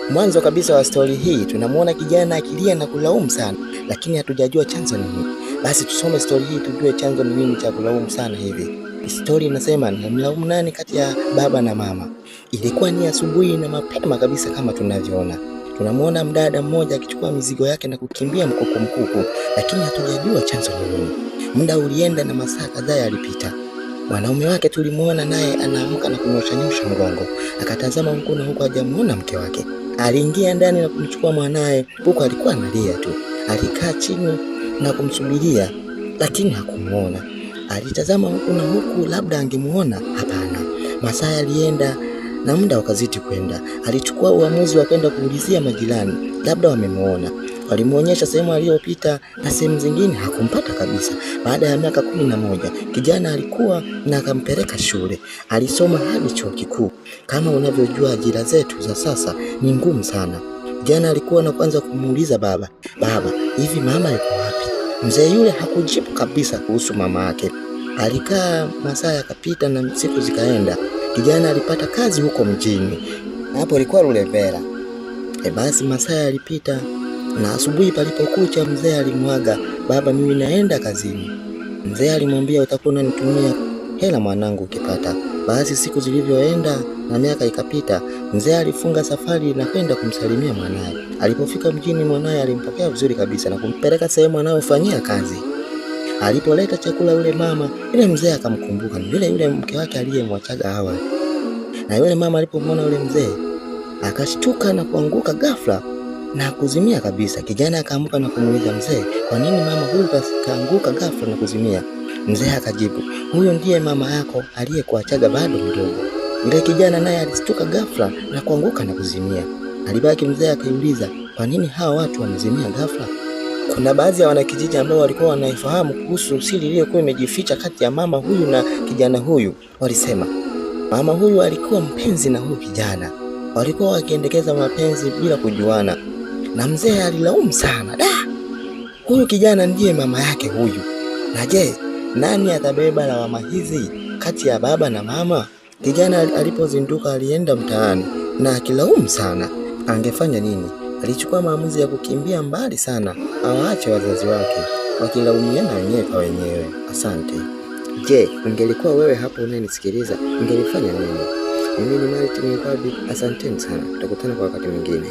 Mwanzo kabisa wa stori hii tunamuona kijana akilia na kulaumu sana, lakini hatujajua chanzo ni nini. Basi tusome stori hii tujue chanzo ni nini cha kulaumu sana hivi. Stori inasema ni mlaumu nani kati ya baba na mama. Ilikuwa ni asubuhi na mapema kabisa kama tunavyoona. Tunamuona mdada mmoja akichukua mizigo yake na kukimbia mkuku mkuku, lakini hatujajua chanzo ni nini. Muda ulienda na masaa kadhaa yalipita. Mwanaume wake tulimuona naye anaamka na kunyosha mgongo, akatazama huku na huku hajamuona mke wake. Aliingia ndani na kumchukua mwanae huku alikuwa analia tu. Alikaa chini na kumsubiria lakini hakumuona. Alitazama huku na huku labda angemuona, hapana. Masaa yalienda na muda ukazidi kwenda. Alichukua uamuzi wa kwenda kuulizia majirani, labda wamemuona. Walimuonyesha sehemu aliyopita na sehemu zingine hakumpata kabisa. Baada ya miaka 11 kijana alikuwa na akampeleka shule. Alisoma hadi chuo kikuu. Kama unavyojua ajira zetu za sasa ni ngumu sana. Kijana alikuwa na kwanza kumuuliza baba, hivi mama yuko wapi? Mzee yule hakujibu kabisa kuhusu mama yake. Alikaa masaa yakapita na siku zikaenda. Kijana alipata kazi huko mjini. Hapo ilikuwa Lulembela. Basi masaa yalipita na asubuhi palipokucha mzee alimwaga, baba, mimi naenda kazini. Mzee alimwambia, utakuwa unanitumia hela mwanangu ukipata. Basi siku zilivyoenda na miaka ikapita, mzee alifunga safari na kwenda kumsalimia mwanae. Alipofika mjini, mwanae alimpokea vizuri kabisa na kumpeleka sehemu anayofanyia kazi. Alipoleta chakula yule mama, yule mzee akamkumbuka ni yule mke wake aliyemwachaga awali. Na yule mama alipomwona yule mzee akashtuka na kuanguka ghafla na kuzimia kabisa. Kijana akaamka na kumuuliza mzee, kwa nini mama huyu kaanguka ghafla na kuzimia? Mzee akajibu, huyo ndiye mama yako aliyekuachaga bado mdogo. Yule kijana naye alishtuka ghafla na kuanguka na kuzimia. Alibaki mzee akauliza, kwa nini hawa watu wamezimia ghafla? Kuna baadhi ya wanakijiji ambao walikuwa wanaifahamu kuhusu siri iliyokuwa imejificha kati ya mama huyu na kijana huyu. Walisema mama huyu alikuwa mpenzi na huyu kijana, walikuwa wakiendekeza mapenzi bila kujuana. Na mzee alilaumu sana, huyu kijana ndiye mama yake huyu. Na je, nani atabeba lawama hizi kati ya baba na mama? Kijana alipozinduka alienda mtaani na akilaumu sana. Angefanya nini? Alichukua maamuzi ya kukimbia mbali sana, awaache wazazi wake wakilaumiana wenyewe kwa wenyewe. Asante. Je, ungelikuwa wewe hapo unayenisikiliza, ungelifanya nini? Mimi ni Martin Mkwabi, asanteni sana. Tutakutana kwa wakati mwingine.